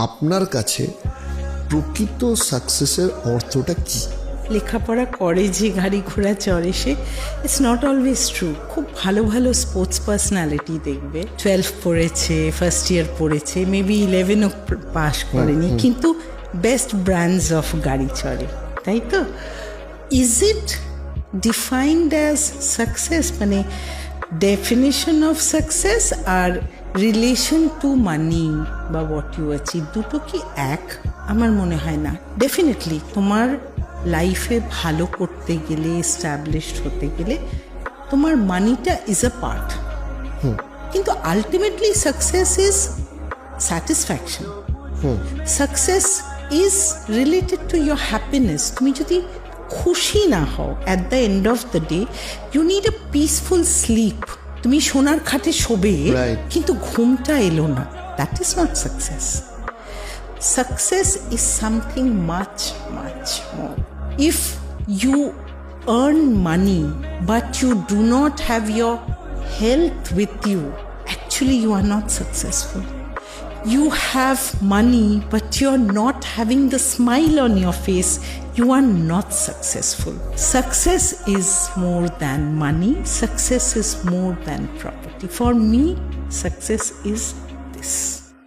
আপনার কাছে প্রকৃত সাকসেসের অর্থটা কি? লেখাপড়া করে যে গাড়ি ঘোড়া চড়ে সে, ইটস নট অলওয়েজ ট্রু। খুব ভালো ভালো স্পোর্টস পার্সোনালিটি দেখবে 12 পড়েছে, ফার্স্ট ইয়ার পড়েছে, মেবি 11ও পাস করেনি, কিন্তু বেস্ট ব্র্যান্ডস অফ গাড়ি চড়ে, তাই তো? Is it defined as success? মানে ডেফিনেশন অফ সাকসেস আর রিলেশন টু মানি বা হোয়াট ইউ অ্যাচিভ, দুটো কি এক? আমার মনে হয় না। ডেফিনেটলি তোমার লাইফে ভালো করতে গেলে, এস্টাবলিশড হতে গেলে তোমার মানিটা ইজ আ পার্ট, কিন্তু ultimately success is satisfaction. Success is related to your happiness. তুমি যদি খুশি না হও at the end of the day, you need a peaceful sleep. তুমি সোনার খাটে শোবে কিন্তু ঘুমটা এলো না, that is not success. Success is something much, much more. If you earn money but you do not have your health with you, actually you are not successful. You have money but you're not having the smile on your face, you are not successful. Success is more than money. Success is more than property. For me, success is this.